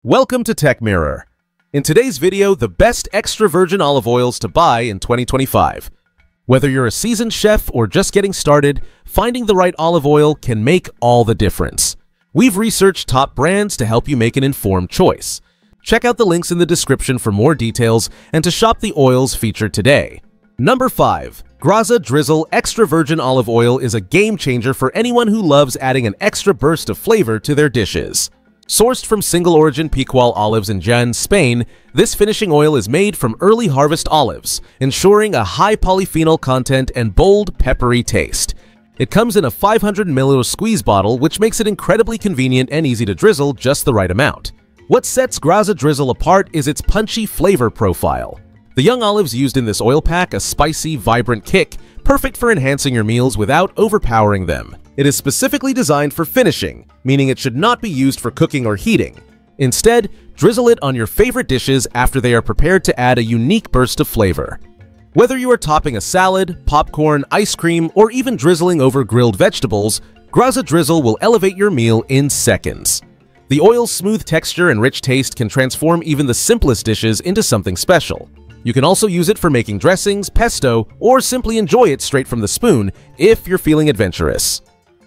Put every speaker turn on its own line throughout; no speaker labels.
Welcome to Tech Mirror. In today's video, the best extra virgin olive oils to buy in 2025. Whether you're a seasoned chef or just getting started, finding the right olive oil can make all the difference. We've researched top brands to help you make an informed choice. Check out the links in the description for more details and to shop the oils featured today. Number 5. Graza Drizzle Extra Virgin Olive Oil is a game changer for anyone who loves adding an extra burst of flavor to their dishes. Sourced from single-origin Picual olives in Jaén, Spain, this finishing oil is made from early harvest olives, ensuring a high polyphenol content and bold, peppery taste. It comes in a 500 ml squeeze bottle, which makes it incredibly convenient and easy to drizzle just the right amount. What sets Graza Drizzle apart is its punchy flavor profile. The young olives used in this oil pack a spicy, vibrant kick, perfect for enhancing your meals without overpowering them. It is specifically designed for finishing, meaning it should not be used for cooking or heating. Instead, drizzle it on your favorite dishes after they are prepared to add a unique burst of flavor. Whether you are topping a salad, popcorn, ice cream, or even drizzling over grilled vegetables, Graza Drizzle will elevate your meal in seconds. The oil's smooth texture and rich taste can transform even the simplest dishes into something special. You can also use it for making dressings, pesto, or simply enjoy it straight from the spoon if you're feeling adventurous.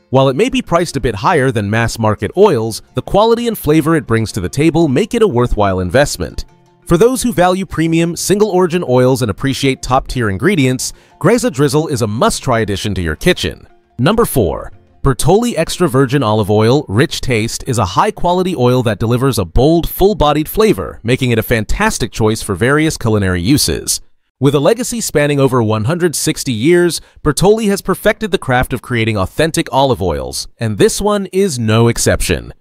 While it may be priced a bit higher than mass-market oils, the quality and flavor it brings to the table make it a worthwhile investment. For those who value premium, single-origin oils and appreciate top-tier ingredients, Graza Drizzle is a must-try addition to your kitchen. Number 4. Bertolli Extra Virgin Olive Oil Rich Taste is a high-quality oil that delivers a bold, full-bodied flavor, making it a fantastic choice for various culinary uses. With a legacy spanning over 160 years, Bertolli has perfected the craft of creating authentic olive oils, and this one is no exception.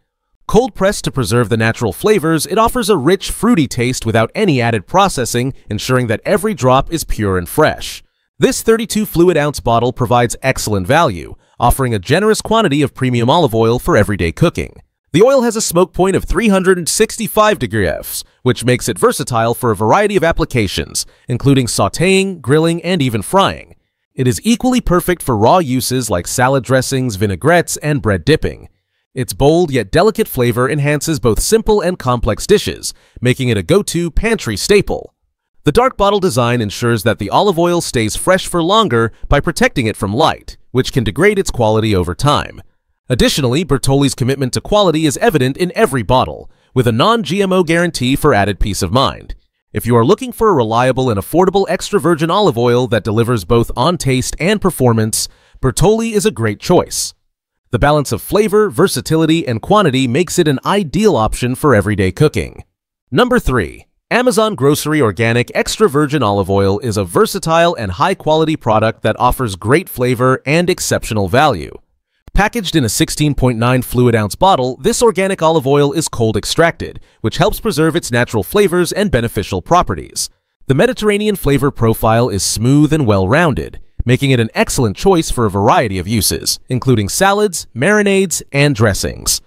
Cold-pressed to preserve the natural flavors, it offers a rich, fruity taste without any added processing, ensuring that every drop is pure and fresh. This 32 fluid ounce bottle provides excellent value, offering a generous quantity of premium olive oil for everyday cooking. The oil has a smoke point of 365 degrees F, which makes it versatile for a variety of applications, including sautéing, grilling, and even frying. It is equally perfect for raw uses like salad dressings, vinaigrettes, and bread dipping. Its bold yet delicate flavor enhances both simple and complex dishes, making it a go-to pantry staple. The dark bottle design ensures that the olive oil stays fresh for longer by protecting it from light, which can degrade its quality over time. Additionally, Bertolli's commitment to quality is evident in every bottle, with a non-GMO guarantee for added peace of mind. If you are looking for a reliable and affordable extra virgin olive oil that delivers both on taste and performance, Bertolli is a great choice. The balance of flavor, versatility, and quantity makes it an ideal option for everyday cooking. Number 3. Amazon Grocery Organic Extra Virgin Olive Oil is a versatile and high-quality product that offers great flavor and exceptional value. Packaged in a 16.9 fluid ounce bottle, this organic olive oil is cold extracted, which helps preserve its natural flavors and beneficial properties. The Mediterranean flavor profile is smooth and well-rounded, making it an excellent choice for a variety of uses, including salads, marinades, and dressings.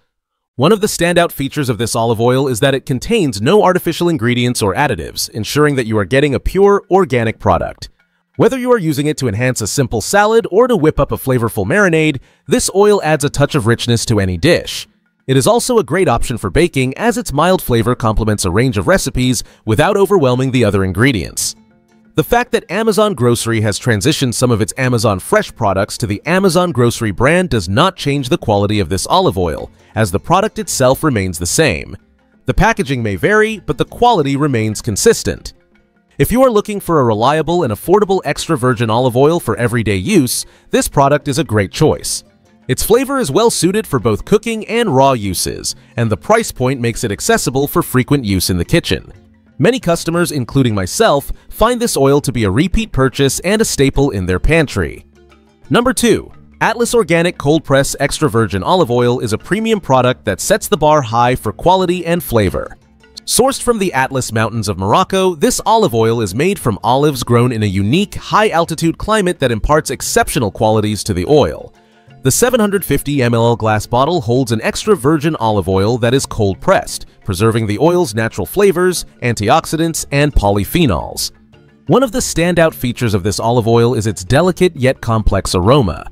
One of the standout features of this olive oil is that it contains no artificial ingredients or additives, ensuring that you are getting a pure, organic product. Whether you are using it to enhance a simple salad or to whip up a flavorful marinade, this oil adds a touch of richness to any dish. It is also a great option for baking, as its mild flavor complements a range of recipes without overwhelming the other ingredients. The fact that Amazon Grocery has transitioned some of its Amazon Fresh products to the Amazon Grocery brand does not change the quality of this olive oil, as the product itself remains the same. The packaging may vary, but the quality remains consistent. If you are looking for a reliable and affordable extra virgin olive oil for everyday use, this product is a great choice. Its flavor is well suited for both cooking and raw uses, and the price point makes it accessible for frequent use in the kitchen. Many customers, including myself, find this oil to be a repeat purchase and a staple in their pantry. Number 2. Atlas Organic Cold Press Extra Virgin Olive Oil is a premium product that sets the bar high for quality and flavor. Sourced from the Atlas Mountains of Morocco, this olive oil is made from olives grown in a unique, high-altitude climate that imparts exceptional qualities to the oil. The 750 ml glass bottle holds an extra virgin olive oil that is cold-pressed, preserving the oil's natural flavors, antioxidants, and polyphenols. One of the standout features of this olive oil is its delicate yet complex aroma.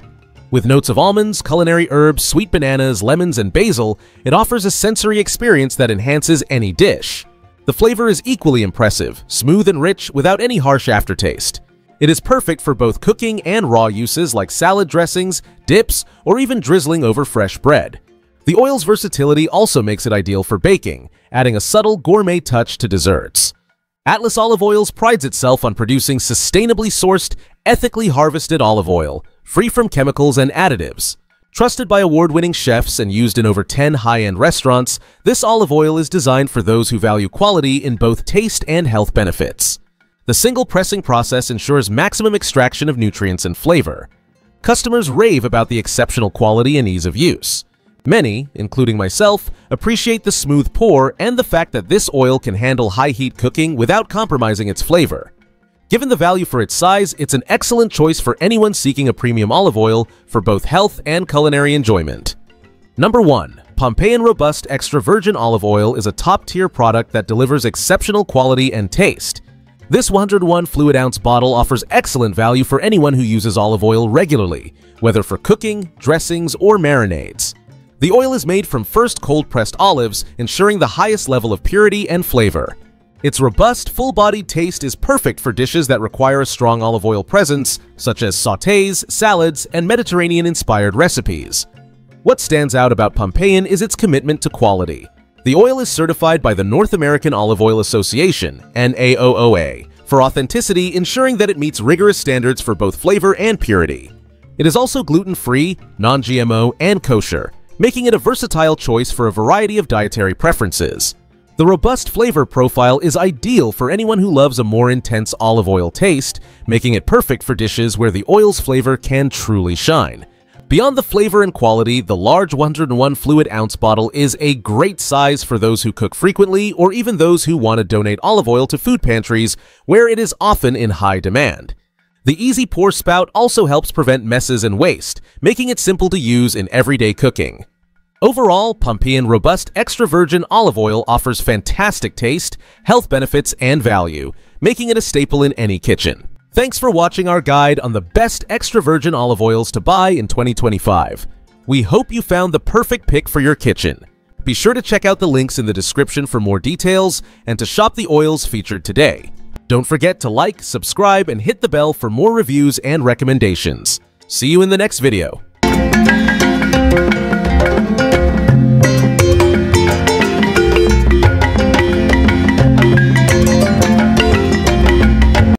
With notes of almonds, culinary herbs, sweet bananas, lemons, and basil, it offers a sensory experience that enhances any dish. The flavor is equally impressive, smooth and rich without any harsh aftertaste. It is perfect for both cooking and raw uses like salad dressings, dips, or even drizzling over fresh bread. The oil's versatility also makes it ideal for baking, adding a subtle gourmet touch to desserts. Atlas Olive Oils prides itself on producing sustainably sourced, ethically harvested olive oil, free from chemicals and additives. Trusted by award-winning chefs and used in over 10 high-end restaurants, this olive oil is designed for those who value quality in both taste and health benefits. The single pressing process ensures maximum extraction of nutrients and flavor. Customers rave about the exceptional quality and ease of use. Many, including myself, appreciate the smooth pour and the fact that this oil can handle high-heat cooking without compromising its flavor. Given the value for its size, it's an excellent choice for anyone seeking a premium olive oil for both health and culinary enjoyment. Number 1. Pompeian Robust Extra Virgin Olive Oil is a top-tier product that delivers exceptional quality and taste. This 101 fluid ounce bottle offers excellent value for anyone who uses olive oil regularly, whether for cooking, dressings, or marinades. The oil is made from first cold-pressed olives, ensuring the highest level of purity and flavor. Its robust, full-bodied taste is perfect for dishes that require a strong olive oil presence, such as sautés, salads, and Mediterranean-inspired recipes. What stands out about Pompeian is its commitment to quality. The oil is certified by the North American Olive Oil Association, NAOOA, for authenticity, ensuring that it meets rigorous standards for both flavor and purity. It is also gluten-free, non-GMO, and kosher, making it a versatile choice for a variety of dietary preferences. The robust flavor profile is ideal for anyone who loves a more intense olive oil taste, making it perfect for dishes where the oil's flavor can truly shine. Beyond the flavor and quality, the large 101 fluid ounce bottle is a great size for those who cook frequently or even those who want to donate olive oil to food pantries where it is often in high demand. The easy pour spout also helps prevent messes and waste, making it simple to use in everyday cooking. Overall, Pompeian Robust Extra Virgin Olive Oil offers fantastic taste, health benefits, and value, making it a staple in any kitchen. Thanks for watching our guide on the best extra virgin olive oils to buy in 2025. We hope you found the perfect pick for your kitchen. Be sure to check out the links in the description for more details and to shop the oils featured today. Don't forget to like, subscribe, and hit the bell for more reviews and recommendations. See you in the next video.